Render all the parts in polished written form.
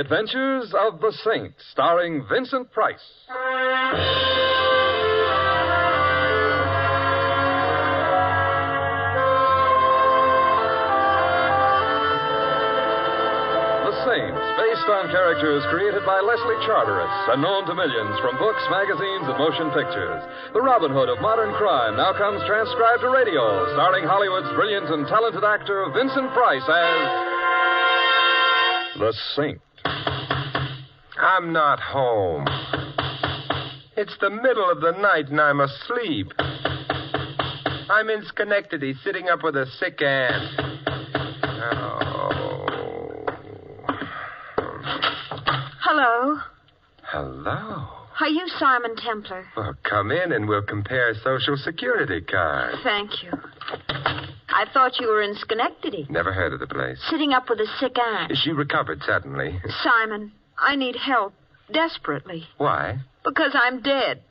Adventures of the Saint, starring Vincent Price. Saints, based on characters created by Leslie Charteris and known to millions from books, magazines, and motion pictures. The Robin Hood of modern crime now comes transcribed to radio, starring Hollywood's brilliant and talented actor Vincent Price as the Saint. I'm not home. It's the middle of the night and I'm asleep. I'm in Schenectady, sitting up with a sick aunt. Hello. Hello. Are you Simon Templar? Well, come in and we'll compare Social Security cards. Thank you. I thought you were in Schenectady. Never heard of the place. Sitting up with a sick aunt. She recovered suddenly. Simon, I need help. Desperately. Why? Because I'm dead.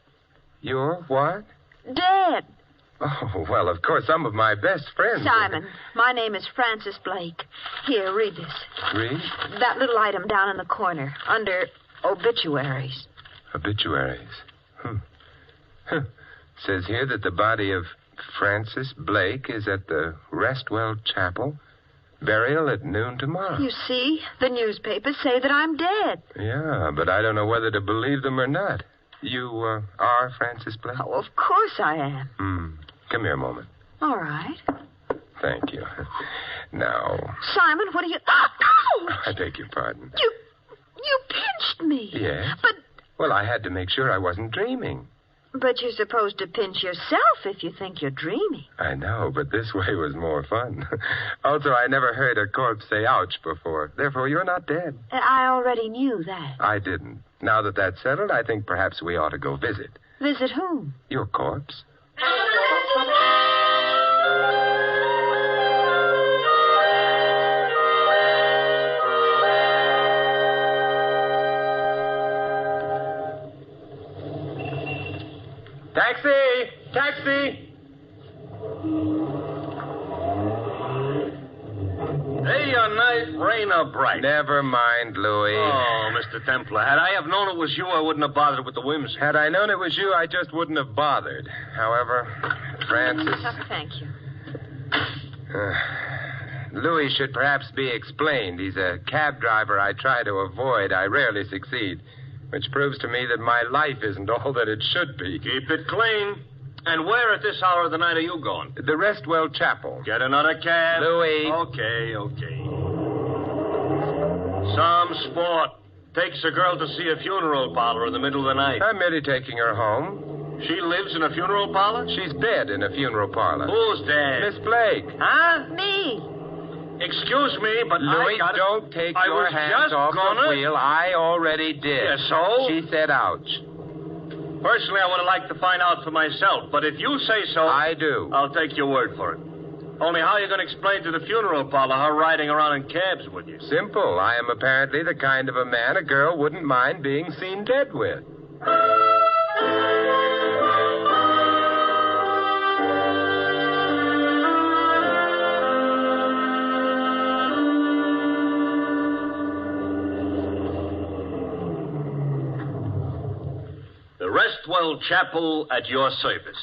You're what? Dead. Oh, well, of course, some of my best friends. Simon, my name is Frances Blake. Here, read this. Read? That little item down in the corner, under obituaries. Obituaries? Says here that the body of Frances Blake is at the Restwell Chapel. Burial at noon tomorrow. You see, the newspapers say that I'm dead. Yeah, but I don't know whether to believe them or not. You are Frances Blake? Oh, of course I am. Come here a moment. All right. Thank you. Now... Simon, what are you... Oh, I beg your pardon. You pinched me. Yes? But... Well, I had to make sure I wasn't dreaming. But you're supposed to pinch yourself if you think you're dreaming. I know, but this way was more fun. Also, I never heard a corpse say ouch before. Therefore, you're not dead. I already knew that. I didn't. Now that that's settled, I think perhaps we ought to go visit. Visit whom? Your corpse. Taxi! Day or night, rain or bright. Never mind, Louis. Oh, Mr. Templar, had I have known it was you, I wouldn't have bothered with the whimsy. Had I known it was you, I just wouldn't have bothered. However, Francis... Thank you. Louis should perhaps be explained. He's a cab driver I try to avoid. I rarely succeed. Which proves to me that my life isn't all that it should be. Keep it clean. And where at this hour of the night are you going? The Restwell Chapel. Get another cab. Louis. Okay. Some sport. Takes a girl to see a funeral parlor in the middle of the night. I'm merely taking her home. She lives in a funeral parlor? She's dead in a funeral parlor. Who's dead? Miss Blake. Huh? Me. Excuse me, but Louis, don't take your hands off the wheel. I already did. Yeah, so? She said ouch. Personally, I would have liked to find out for myself, but if you say so... I do. I'll take your word for it. Only how are you going to explain to the funeral parlor her riding around in cabs with you? Simple. I am apparently the kind of a man a girl wouldn't mind being seen dead with. Restwell Chapel at your service.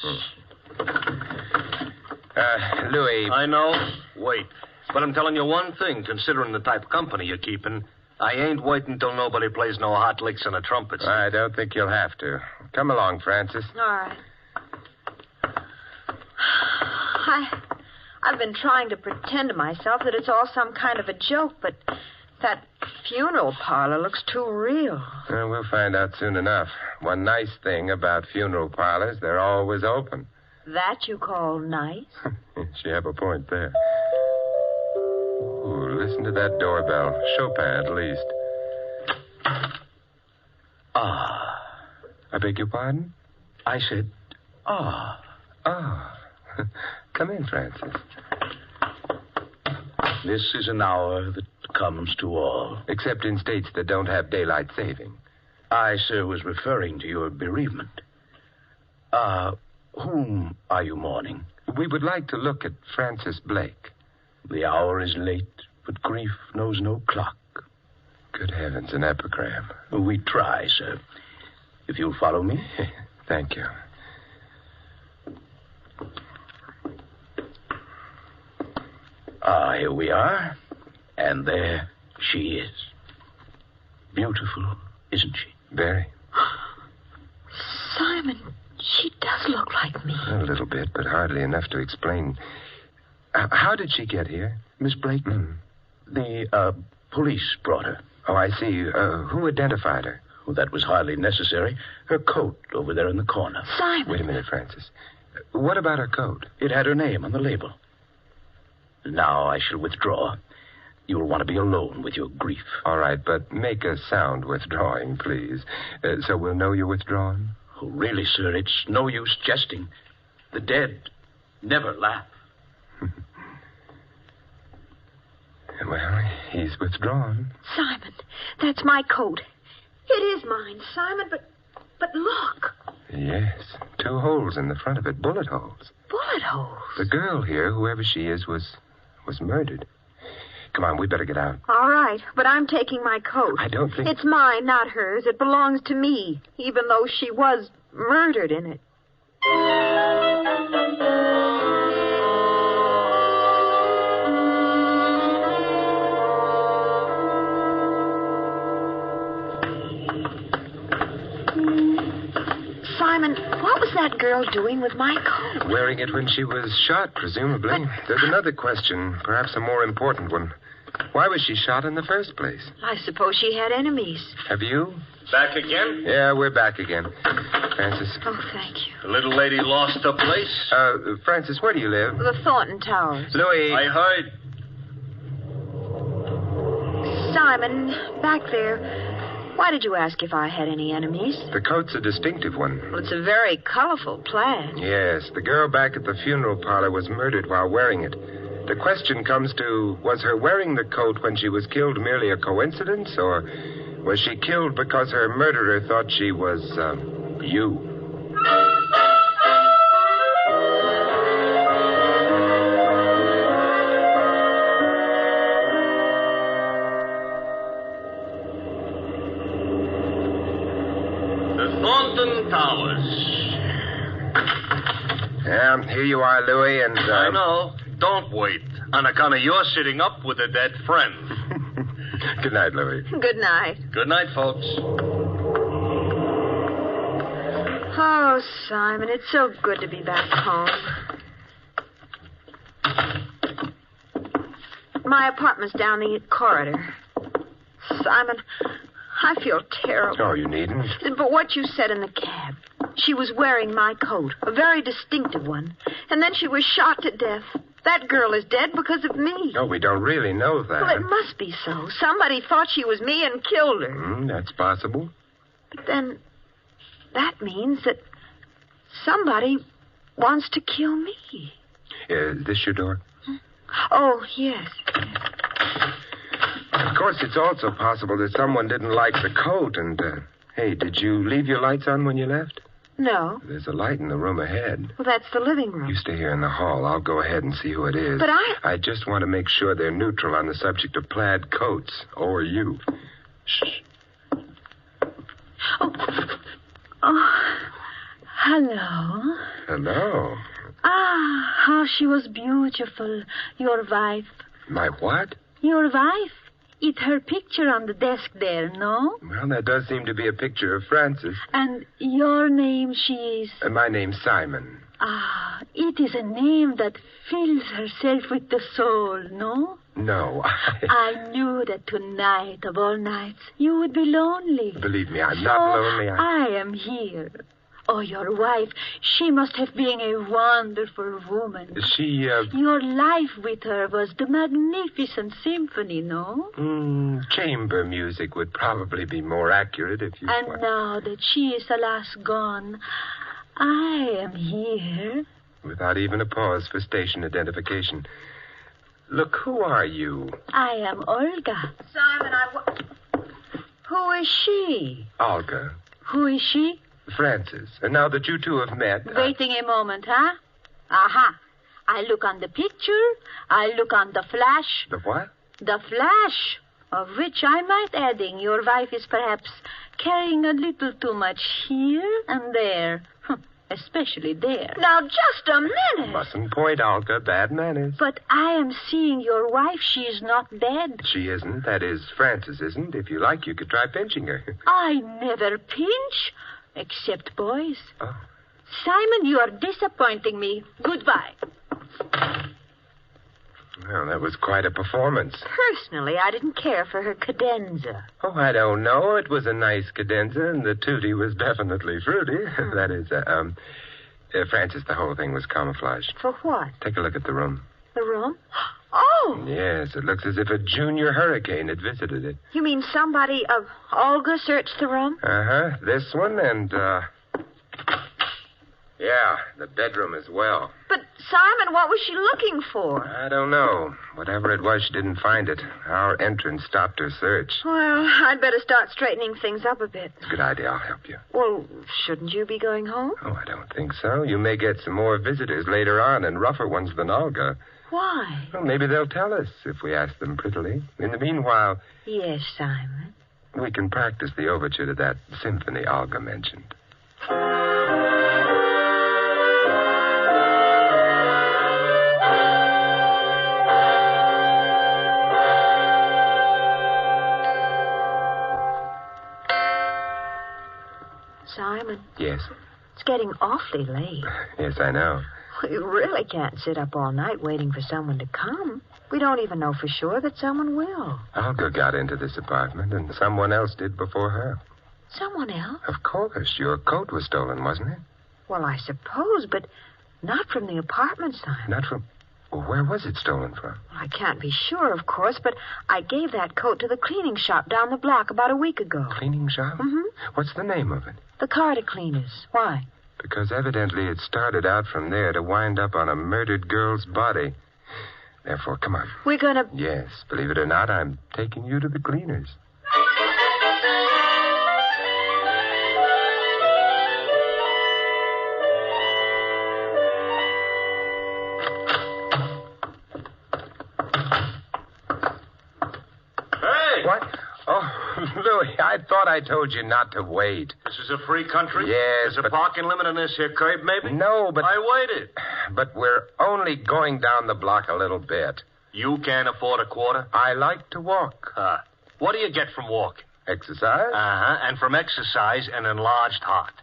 Louis. I know. Wait. But I'm telling you one thing, considering the type of company you're keeping. I ain't waiting till nobody plays no hot licks on a trumpet. I don't think you'll have to. Come along, Francis. All right. I've been trying to pretend to myself that it's all some kind of a joke, but that funeral parlor looks too real. We'll find out soon enough. One nice thing about funeral parlors, they're always open. That you call nice? You have a point there. Ooh, listen to that doorbell. Chopin, at least. Ah. I beg your pardon? I said, ah. Ah. Come in, Francis. This is an hour that comes to all. Except in states that don't have daylight saving. I, sir, was referring to your bereavement. Whom are you mourning? We would like to look at Frances Blake. The hour is late, but grief knows no clock. Good heavens, an epigram. We try, sir. If you'll follow me. Thank you. Here we are. And there she is. Beautiful, isn't she? Very. Simon, she does look like me. A little bit, but hardly enough to explain. How did she get here? Miss Blake? The police brought her. Oh, I see. Who identified her? Well, that was hardly necessary. Her coat over there in the corner. Simon. Wait a minute, Francis. What about her coat? It had her name on the label. Now I shall withdraw. You'll want to be alone with your grief. All right, but make a sound withdrawing, please. So we'll know you're withdrawing? Oh, really, sir, it's no use jesting. The dead never laugh. Well, he's withdrawn. Simon, that's my coat. It is mine, Simon, but look. Yes, 2 holes in the front of it, bullet holes. Bullet holes? The girl here, whoever she is, was murdered. Come on, we better get out. All right, but I'm taking my coat. I don't think... It's mine, not hers. It belongs to me, even though she was murdered in it. Simon, what was that girl doing with my coat? Wearing it when she was shot, presumably. There's another question, perhaps a more important one. Why was she shot in the first place? I suppose she had enemies. Have you? Back again? Yeah, we're back again. Francis. Oh, thank you. The little lady lost her place? Francis, where do you live? The Thornton Towers. Louis. I heard. Simon, back there. Why did you ask if I had any enemies? The coat's a distinctive one. Well, it's a very colorful plaid. Yes, the girl back at the funeral parlor was murdered while wearing it. The question comes to, was her wearing the coat when she was killed merely a coincidence, or was she killed because her murderer thought she was, you? Towers. Yeah, here you are, Louis, and... I know. Don't wait. On account of your sitting up with a dead friend. Good night, Louis. Good night. Good night, folks. Oh, Simon, it's so good to be back home. My apartment's down the corridor. Simon, I feel terrible. Oh, you needn't. But what you said in the cab. She was wearing my coat, a very distinctive one. And then she was shot to death. That girl is dead because of me. Oh, we don't really know that. Well, it must be so. Somebody thought she was me and killed her. That's possible. But then that means that somebody wants to kill me. Is this your door? Oh, yes. Of course, it's also possible that someone didn't like the coat and, hey, did you leave your lights on when you left? No. There's a light in the room ahead. Well, that's the living room. You stay here in the hall. I'll go ahead and see who it is. But I just want to make sure they're neutral on the subject of plaid coats, or you. Shh. Oh, hello. Hello. Ah, how she was beautiful, your wife. My what? Your wife. It's her picture on the desk there, no? Well, that does seem to be a picture of Francis. And your name, she is? My name's Simon. Ah, it is a name that fills herself with the soul, no? No. I knew that tonight, of all nights, you would be lonely. Believe me, I'm not lonely. I am here. Oh, your wife, she must have been a wonderful woman. She, Your life with her was the magnificent symphony, no? Chamber music would probably be more accurate if you... And now that she is alas gone, I am here. Without even a pause for station identification. Look, who are you? I am Olga. Simon, Who is she? Olga. Who is she? Francis. And now that you two have met... Waiting a moment, huh? Aha. I look on the picture. I look on the flash. The what? The flash. Of which I might adding, your wife is perhaps carrying a little too much here and there. Especially there. Now, just a minute. Mustn't point, Olga. Bad manners. But I am seeing your wife. She is not dead. She isn't. That is, Frances isn't. If you like, you could try pinching her. I never pinch, except boys. Oh. Simon, you are disappointing me. Goodbye. Well, that was quite a performance. Personally, I didn't care for her cadenza. Oh, I don't know. It was a nice cadenza, and the tutti was definitely fruity. That is, Francis, the whole thing was camouflaged. For what? Take a look at the room. The room? Oh! Yes, it looks as if a junior hurricane had visited it. You mean somebody, Olga searched the room? Uh-huh. This one and, yeah, the bedroom as well. But, Simon, what was she looking for? I don't know. Whatever it was, she didn't find it. Our entrance stopped her search. Well, I'd better start straightening things up a bit. Good idea. I'll help you. Well, shouldn't you be going home? Oh, I don't think so. You may get some more visitors later on, and rougher ones than Olga. Why? Well, maybe they'll tell us if we ask them prettily. In the meanwhile, Yes, Simon. we can practice the overture to that symphony Olga mentioned. Simon, Yes. it's getting awfully late. Yes, I know. We really can't sit up all night waiting for someone to come. We don't even know for sure that someone will. Olga got into this apartment, and someone else did before her. Someone else? Of course. Your coat was stolen, wasn't it? Well, I suppose, but not from the apartment, Simon. Not from... Well, where was it stolen from? Well, I can't be sure, of course, but I gave that coat to the cleaning shop down the block about a week ago. Cleaning shop? Mm-hmm. What's the name of it? The Carter Cleaners. Why? Because evidently it started out from there to wind up on a murdered girl's body. Therefore, come on. We're gonna... Yes, believe it or not, I'm taking you to the cleaners. Hey! What? Oh, Louis, I thought I told you not to wait. This is a free country? Yes, There's a but- parking limit on this here curb, maybe? No, but... I waited. But we're only going down the block a little bit. You can't afford a quarter? I like to walk. What do you get from walking? Exercise? Uh-huh. And from exercise, an enlarged heart.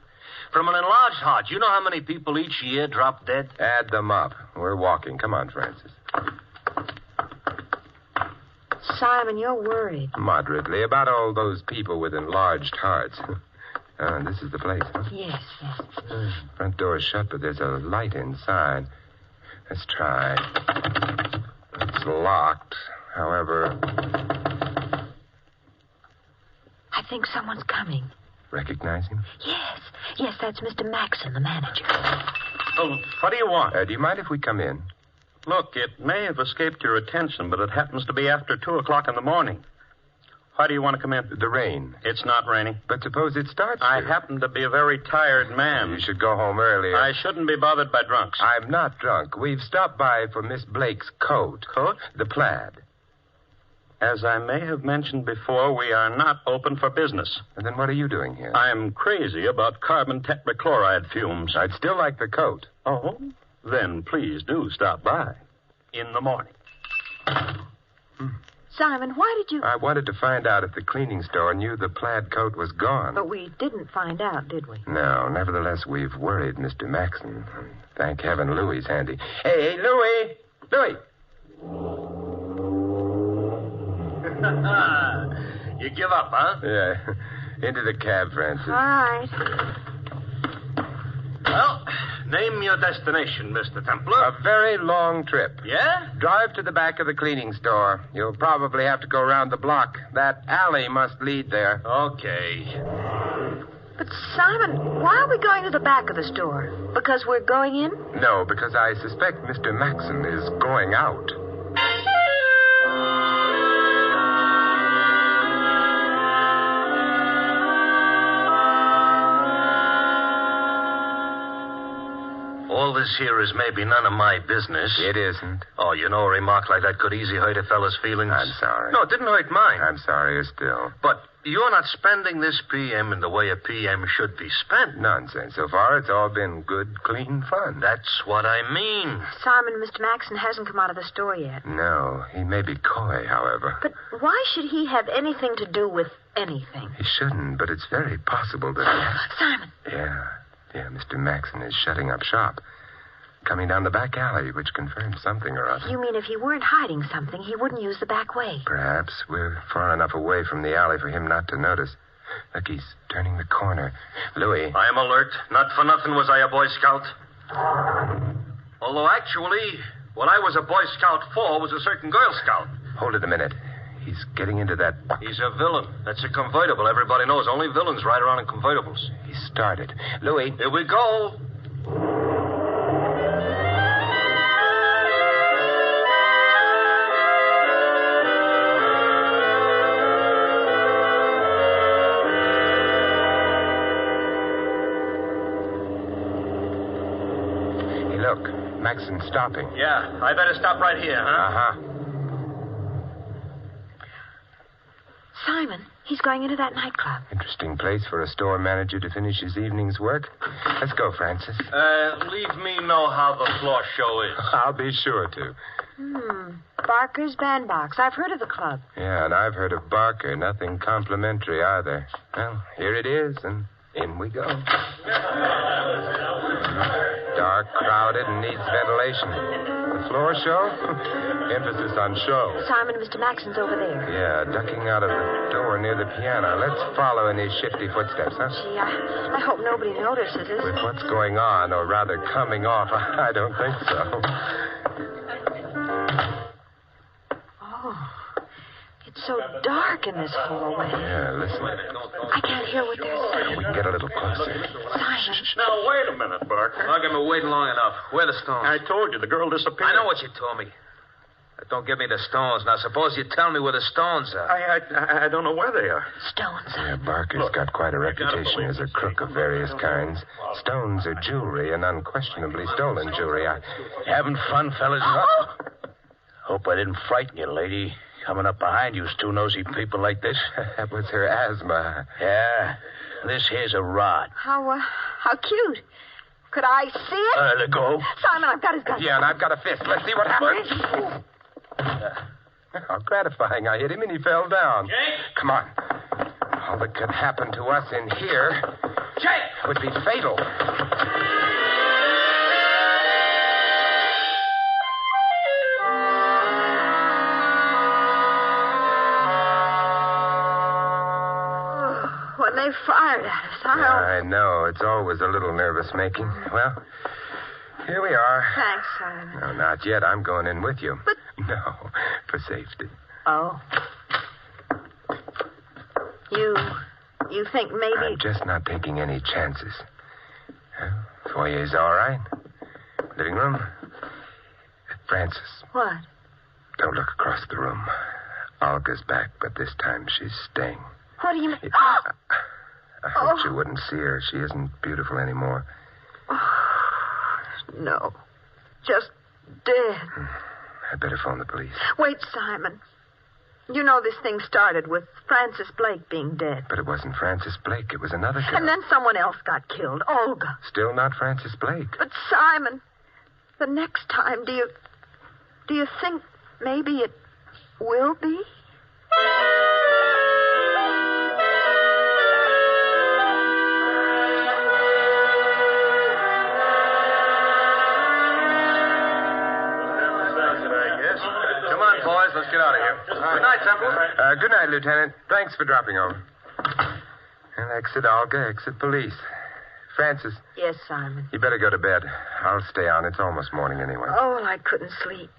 From an enlarged heart, you know how many people each year drop dead? Add them up. We're walking. Come on, Francis. Simon, you're worried. Moderately about all those people with enlarged hearts. This is the place, huh? Yes. Front door's shut, but there's a light inside. Let's try. It's locked. However, I think someone's coming. recognize him? Yes, that's Mr. Maxon, the manager. Oh, what do you want? Do you mind if we come in? Look, it may have escaped your attention, but it happens to be after 2 o'clock in the morning. Why do you want to come in? The rain. It's not raining. But suppose it starts I to. happen to be a very tired man. You should go home earlier. I shouldn't be bothered by drunks. I'm not drunk. We've stopped by for Miss Blake's coat. Coat? The plaid. As I may have mentioned before, we are not open for business. And then what are you doing here? I'm crazy about carbon tetrachloride fumes. I'd still like the coat. Oh? Then please do stop by. In the morning. Simon, why did you... I wanted to find out if the cleaning store knew the plaid coat was gone. But we didn't find out, did we? No, nevertheless, we've worried Mr. Maxon. Thank heaven Louie's handy. Hey, Louie! Louie! You give up, huh? Yeah. Into the cab, Francis. All right. Well, name your destination, Mr. Templar. A very long trip. Yeah? Drive to the back of the cleaning store. You'll probably have to go around the block. That alley must lead there. Okay. But, Simon, why are we going to the back of the store? Because we're going in? No, because I suspect Mr. Maxon is going out. all this here is maybe none of my business. It isn't. Oh, you know, a remark like that could easily hurt a fella's feelings. I'm sorry. No, it didn't hurt mine. I'm sorrier still. But you're not spending this PM in the way a PM should be spent. Nonsense. So far, it's all been good, clean fun. That's what I mean. Simon, Mr. Maxon hasn't come out of the store yet. No, he may be coy, however. But why should he have anything to do with anything? He shouldn't, but it's very possible that... Simon. Yeah, Mr. Maxon is shutting up shop. Coming down the back alley, which confirms something or other. You mean if he weren't hiding something, he wouldn't use the back way? Perhaps. We're far enough away from the alley for him not to notice. Look, he's turning the corner. Louis. I am alert. Not for nothing was I a Boy Scout. Although, actually, what I was a Boy Scout for was a certain Girl Scout. Hold it a minute. He's getting into that... He's a villain. That's a convertible. Everybody knows only villains ride around in convertibles. He started. Louis. Here we go. Hey, look. Maxon's stopping. Yeah, I better stop right here, huh? Uh-huh. Simon, he's going into that nightclub. Interesting place for a store manager to finish his evening's work. Let's go, Francis. Leave me know how the floor show is. I'll be sure to. Barker's Bandbox. I've heard of the club. Yeah, and I've heard of Barker. Nothing complimentary either. Well, here it is, and in we go. Dark, crowded, and needs ventilation. The floor show? Emphasis on show. Simon, Mr. Maxon's over there. Yeah, ducking out of the door near the piano. Let's follow in his shifty footsteps, huh? Gee, I hope nobody notices us. With what's going on, or rather coming off, I don't think so. Oh, it's so dark in this hallway. Yeah, listen. I can't hear what they're saying. We can get a little closer. Simon. Now, wait a minute, Barker. I've been waiting long enough. Where are the stones? I told you the girl disappeared. I know what you told me. But don't give me the stones. Now, suppose you tell me where the stones are. I don't know where they are. Stones. Yeah, Barker's got quite a reputation as a crook of various kinds. Stones are jewelry, and unquestionably stolen jewelry. Having fun, fellas? Oh! Hope I didn't frighten you, lady. Coming up behind you, two nosy people like this. That was her asthma. Yeah. This here's a rod. How cute. Could I see it? Let go. Simon, I've got his gun. Yeah, and I've got a fist. Let's see what happens. How gratifying. I hit him and he fell down. Jake? Come on. All that could happen to us in here Jake! would be fatal. When they fired at us, I know. It's always a little nervous-making. Well, here we are. Thanks, Simon. No, not yet. I'm going in with you. But... No, for safety. Oh. You think maybe... I'm just not taking any chances. Foyer's all right. Living room. Francis, What? don't look across the room. Olga's back, but this time she's staying. What do you mean? I hoped you wouldn't see her. She isn't beautiful anymore. No. Just dead. I better phone the police. Wait, Simon. You know this thing started with Francis Blake being dead. But it wasn't Francis Blake. It was another girl. And then someone else got killed. Olga. Still not Francis Blake. But Simon, the next time, do you think maybe it will be? Come on, boys. Let's get out of here. Good night, Temple. Good night, Lieutenant. Thanks for dropping over. Well, exit Olga, exit police. Francis, Yes, Simon. you better go to bed. I'll stay on. It's almost morning anyway. Oh, I couldn't sleep.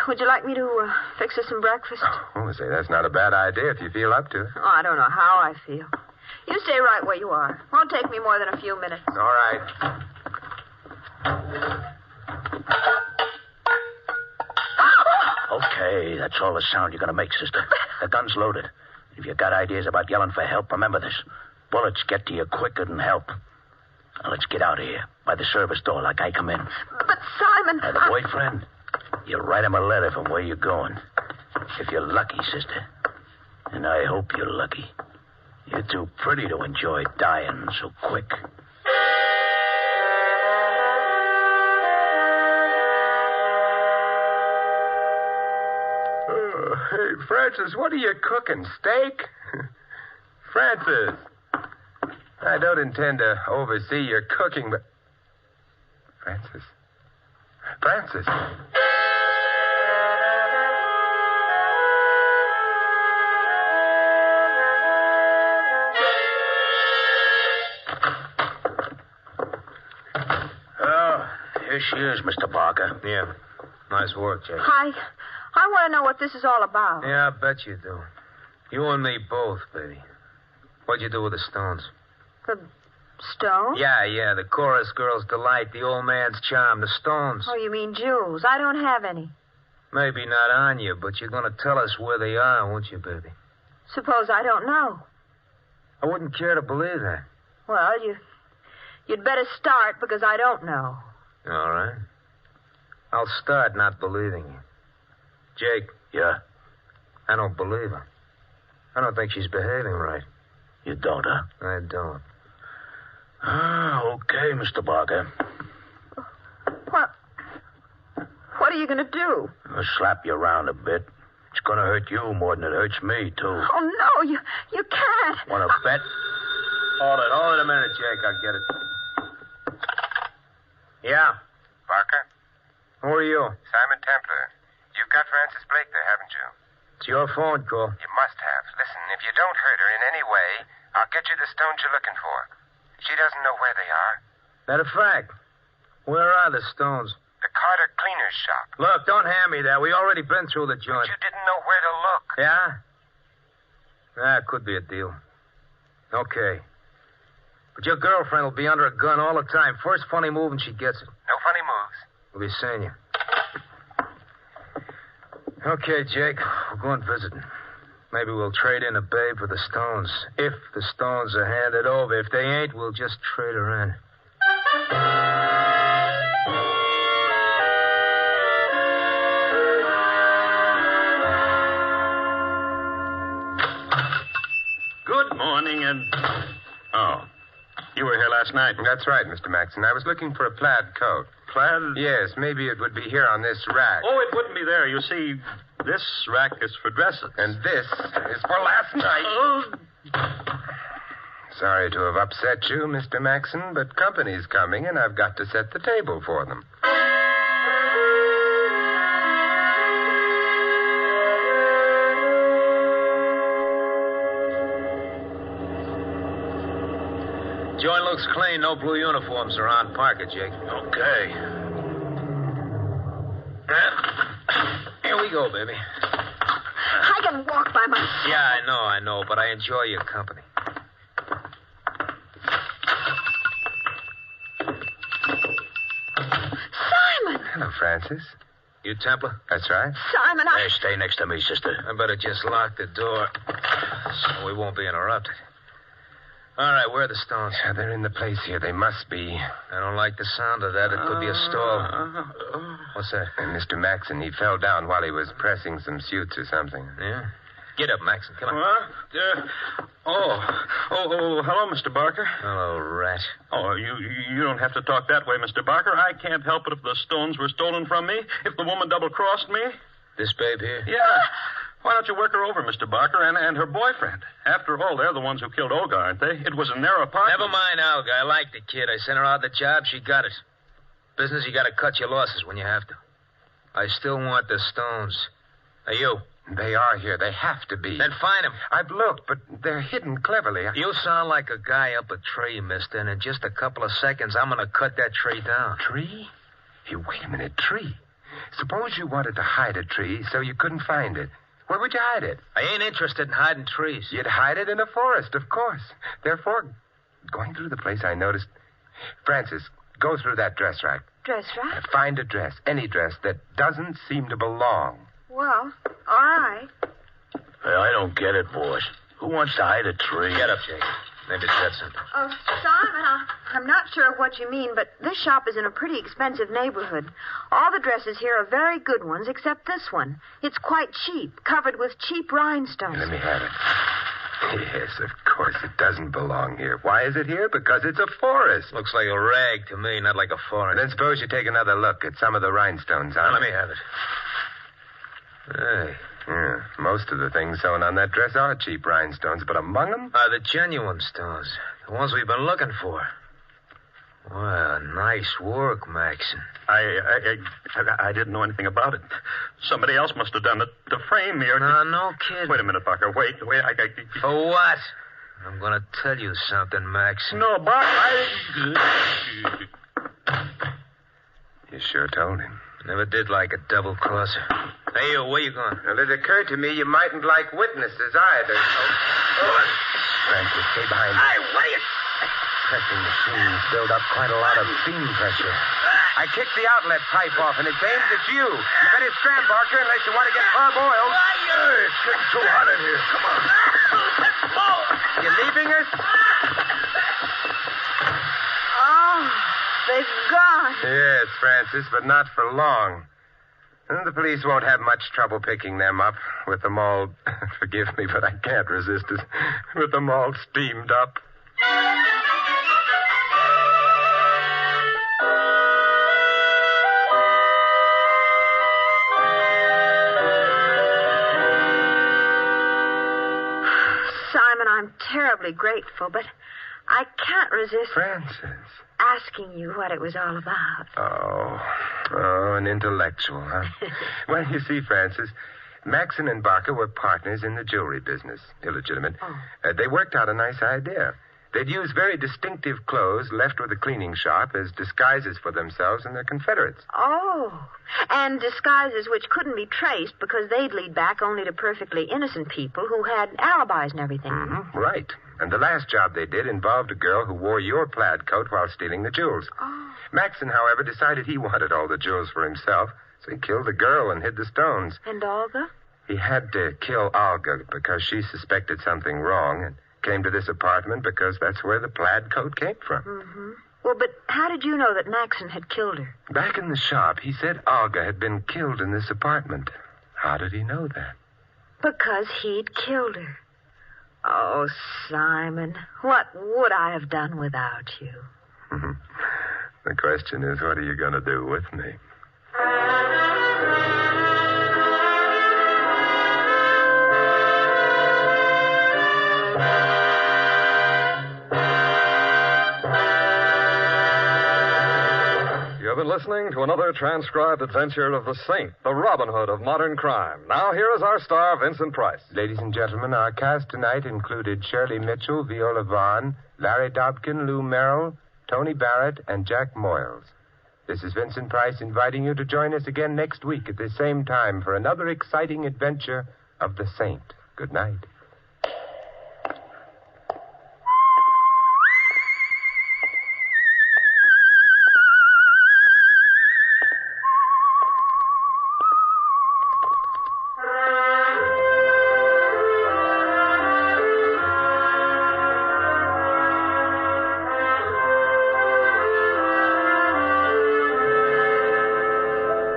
Would you like me to fix us some breakfast? Oh, say, that's not a bad idea if you feel up to it. Oh, I don't know how I feel. You stay right where you are. Won't take me more than a few minutes. All right. Okay, that's all the sound you're going to make, sister. The gun's loaded. If you got ideas about yelling for help, remember this. Bullets get to you quicker than help. Now, let's get out of here. By the service door, like I come in. But, Simon... The boyfriend? You write him a letter from where you're going. If you're lucky, sister. And I hope you're lucky. You're too pretty to enjoy dying so quick. Hey, Francis, what are you cooking? Steak? Francis. I don't intend to oversee your cooking, but... Francis. Francis. Oh, here she is, Mr. Barker. Yeah. Nice work, Jake. I want to know what this is all about. Yeah, I bet you do. You and me both, baby. What'd you do with the stones? The stones? Yeah, the chorus girl's delight, the old man's charm, the stones. Oh, you mean jewels. I don't have any. Maybe not on you, but you're going to tell us where they are, won't you, baby? Suppose I don't know. I wouldn't care to believe that. Well, you'd better start because I don't know. All right. I'll start not believing you. Jake. Yeah? I don't believe her. I don't think she's behaving right. You don't, huh? I don't. Okay, Mr. Barker. What are you going to do? I'll slap you around a bit. It's going to hurt you more than it hurts me, too. Oh, no, you can't. Want to bet? Hold it a minute, Jake. I'll get it. Yeah. Barker? Who are you? Simon Templar. You've got Francis Blake there, haven't you? It's your phone call. You must have. Listen, if you don't hurt her in any way, I'll get you the stones you're looking for. She doesn't know where they are. Matter of fact, where are the stones? The Carter cleaner's shop. Look, don't hand me that. We already been through the joint. But you didn't know where to look. Yeah? That could be a deal. Okay. But your girlfriend will be under a gun all the time. First funny move and she gets it. No funny moves. We'll be seeing you. Okay, Jake. We'll go and visit. Maybe we'll trade in a babe for the stones. If the stones are handed over. If they ain't, we'll just trade her in. Good morning, and... Oh, you were here last night. That's right, Mr. Maxon. I was looking for a plaid coat. Plaid? Yes, maybe it would be here on this rack. Oh, it wouldn't be there. You see, this rack is for dresses. And this is for last night. Oh. Sorry to have upset you, Mr. Maxon, but company's coming, and I've got to set the table for them. Joint looks clean. No blue uniforms around. Park it, Jake. Okay. Here we go, baby. I can walk by myself. Yeah, I know, but I enjoy your company. Simon! Hello, Francis. You Templar? That's right. Simon, Hey, stay next to me, sister. I better just lock the door so we won't be interrupted. All right, where are the stones? Yeah, they're in the place here. They must be. I don't like the sound of that. It could be a stall. What's that? And Mr. Maxon, he fell down while he was pressing some suits or something. Yeah? Get up, Maxon. Come on. Hello, Mr. Barker. Hello, rat. Oh, you don't have to talk that way, Mr. Barker. I can't help it if the stones were stolen from me, if the woman double-crossed me. This babe here? Yeah. Why don't you work her over, Mr. Barker, and her boyfriend? After all, they're the ones who killed Olga, aren't they? It was in their apartment. Never mind, Olga. I like the kid. I sent her out the job. She got it. Business, you got to cut your losses when you have to. I still want the stones. Are you? They are here. They have to be. Then find them. I've looked, but they're hidden cleverly. You sound like a guy up a tree, mister, and in just a couple of seconds, I'm going to cut that tree down. Tree? Hey, wait a minute. Tree? Suppose you wanted to hide a tree so you couldn't find it. Where would you hide it? I ain't interested in hiding trees. You'd hide it in a forest, of course. Therefore, going through the place, I noticed... Francis, go through that dress rack. Dress rack? Find a dress, any dress, that doesn't seem to belong. Well, all right. Hey, I don't get it, boss. Who wants to hide a tree? Get up, Jake. Maybe it's got something. Oh, Simon, I'm not sure what you mean, but this shop is in a pretty expensive neighborhood. All the dresses here are very good ones, except this one. It's quite cheap, covered with cheap rhinestones. Let me have it. Yes, of course, it doesn't belong here. Why is it here? Because it's a forest. Looks like a rag to me, not like a forest. Then suppose you take another look at some of the rhinestones on Now, it. let me have it. Hey. Yeah, most of the things sewn on that dress are cheap rhinestones, but among them... Are the genuine stones. The ones we've been looking for. Well, nice work, Maxon. I didn't know anything about it. Somebody else must have done it to frame me or... No kidding. Wait a minute, Barker. Wait. For what? I'm going to tell you something, Maxon. No, Barker, You sure told him. Never did like a double-crosser. Hey, you, where you going? Well, it occurred to me you mightn't like witnesses either. Francis, stay behind me. Hey, what are you... Pressing machines build up quite a lot of steam pressure. I kicked the outlet pipe off, and it's aimed at you. You better scram, Barker, unless you want to get parboiled. It's getting too hot in here. Come on. You leaving us? Oh, they've gone. Yes, Francis, but not for long. And the police won't have much trouble picking them up with them all... Forgive me, but I can't resist it. With them all steamed up. Simon, I'm terribly grateful, but I can't resist Francis. asking you what it was all about. Oh, an intellectual, huh? Well, you see, Francis, Maxon and Barker were partners in the jewelry business. Illegitimate. Oh. They worked out a nice idea. They'd use very distinctive clothes left with a cleaning shop as disguises for themselves and their confederates. Oh, and disguises which couldn't be traced because they'd lead back only to perfectly innocent people who had alibis and everything. Mm-hmm, right. And the last job they did involved a girl who wore your plaid coat while stealing the jewels. Oh. Maxon, however, decided he wanted all the jewels for himself, so he killed the girl and hid the stones. And Olga? He had to kill Olga because she suspected something wrong and came to this apartment because that's where the plaid coat came from. Mm-hmm. Well, but how did you know that Maxon had killed her? Back in the shop, he said Olga had been killed in this apartment. How did he know that? Because he'd killed her. Oh, Simon, what would I have done without you? The question is, what are you going to do with me? You have been listening to another transcribed adventure of the Saint, the Robin Hood of modern crime. Now, here is our star, Vincent Price. Ladies and gentlemen, our cast tonight included Shirley Mitchell, Viola Vaughn, Larry Dobkin, Lou Merrill, Tony Barrett, and Jack Moyles. This is Vincent Price inviting you to join us again next week at the same time for another exciting adventure of the Saint. Good night.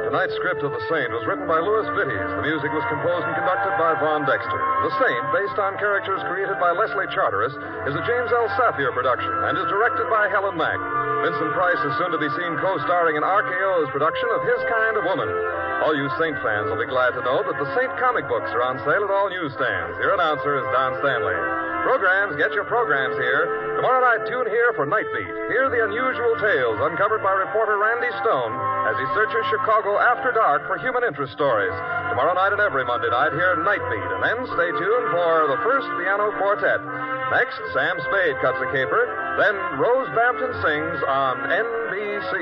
Tonight's script of The Saint was written by Louis Vittes. The music was composed and conducted by Von Dexter. The Saint, based on characters created by Leslie Charteris, is a James L. Safier production and is directed by Helen Mack. Vincent Price is soon to be seen co-starring in RKO's production of His Kind of Woman. All you Saint fans will be glad to know that the Saint comic books are on sale at all newsstands. Your announcer is Don Stanley. Programs, get your programs here. Tomorrow night, tune here for Night Beat. Hear the unusual tales uncovered by reporter Randy Stone as he searches Chicago after dark for human interest stories. Tomorrow night and every Monday night, hear Night Beat. And then stay tuned for the first piano quartet. Next, Sam Spade cuts a caper. Then Rose Bampton sings on NBC.